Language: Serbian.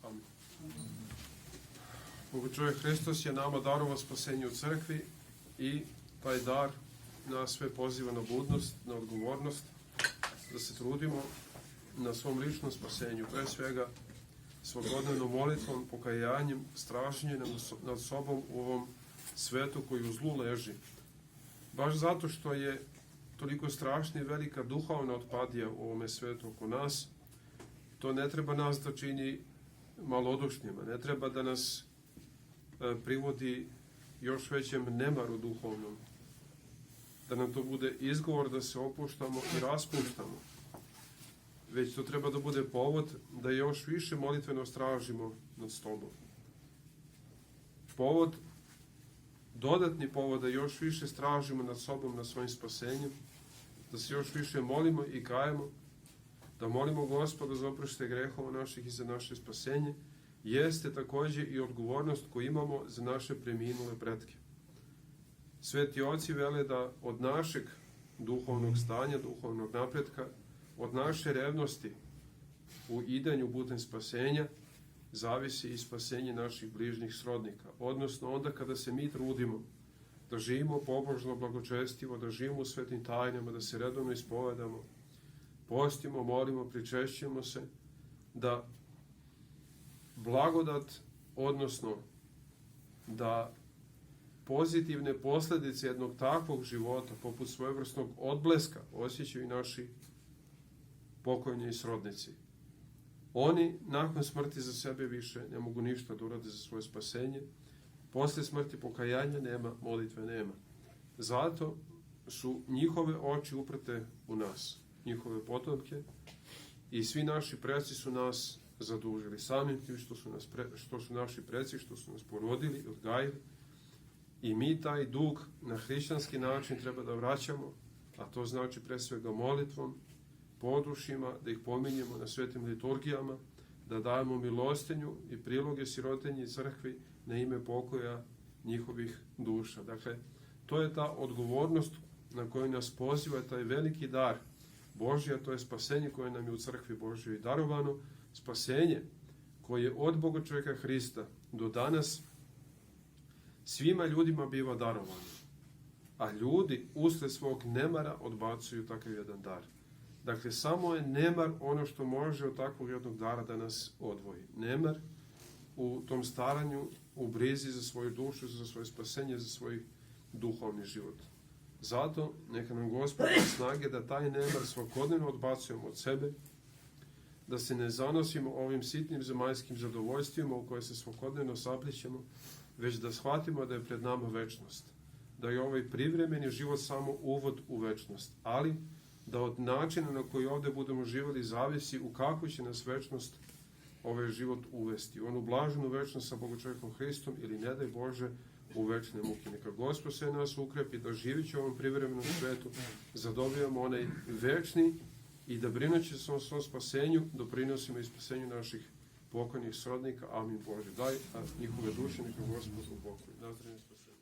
Amin. Bog čovjek Hristos je nama darovao spasenje u crkvi i taj dar nas sve poziva na budnost, na odgovornost, da se trudimo na svom ličnom spasenju, pre svega svakodnevnom molitvom, pokajanjem, straženjem nad sobom u ovom svetu koji u zlu leži. Baš zato što je toliko strašna i velika duhovna otpadija u ovome svetu oko nas, to ne treba nas da čini malodušnjima, ne treba da nas privodi još većem nemaru duhovnom, da nam to bude izgovor da se opuštamo i raspuštamo, već to treba da bude povod da još više molitveno stražimo nad stobom. Dodatni povod da još više stražimo nad sobom, nad svojim spasenjem, da se još više molimo i kajemo, da molimo Gospoda za oproštaj grehova naših i za naše spasenje, jeste također i odgovornost koju imamo za naše preminule pretke. Sveti oci vele da od našeg duhovnog stanja, duhovnog napretka, od naše revnosti u idanju putem spasenja, zavisi i spasenje naših bližnjih srodnika. Odnosno onda kada se mi trudimo da živimo pobožno, blagočestivo, da živimo u svetim tajnama, da se redovno ispovedamo, postimo, molimo, pričešćujemo se, da blagodat, odnosno da pozitivne posljedice jednog takvog života, poput svojevrsnog odbleska, osjećaju i naši pokojni srodnici. Oni nakon smrti za sebe više ne mogu ništa da urade za svoje spasenje. Posle smrti pokajanja nema, molitve nema. Zato su njihove oči uprte u nas, njihove potomke, i svi naši preci su nas zadužili. Samim tim što su naši preci, što su nas porodili i odgajili, i mi taj dug na hrišćanski način treba da vraćamo, a to znači pre svega molitvom, podušima, da ih pominjemo na svetim liturgijama, da dajemo milostenju i priloge sirotinji i crkvi na ime pokoja njihovih duša. Dakle, to je ta odgovornost na koju nas poziva taj veliki dar Božji, a to je spasenje koje nam je u crkvi Božjoj darovano, spasenje koje je od Boga čovjeka Hrista do danas svima ljudima biva darovano, a ljudi usled svog nemara odbacuju takav jedan dar. Dakle, samo je nemar ono što može od takvog jednog dara da nas odvoji. Nemar u tom staranju, u brizi za svoju dušu, za svoje spasenje, za svoj duhovni život. Zato neka nam Gospod da snage da taj nemar svakodnevno odbacujemo od sebe, da se ne zanosimo ovim sitnim zemaljskim zadovoljstvima u koje se svakodnevno saplićemo, već da shvatimo da je pred nama večnost, da je ovaj privremeni život samo uvod u večnost, ali da od načina na koji ovdje budemo živjeli zavisi u kakvu će nas večnost ovaj život uvesti. Onu blaženu večnost sa Bogočovjekom Hristom ili, ne daj Bože, u večne muke. Neka Gospod sve nas ukrepi da živići u ovom privremenom svetu zadobijamo onaj večni i da brinući se o svom spasenju doprinosimo i spasenju naših pokojnih srodnika. Amin Bože. Daj, a njihove duše neka Gospod upokoji. Nazdravljen spasenje.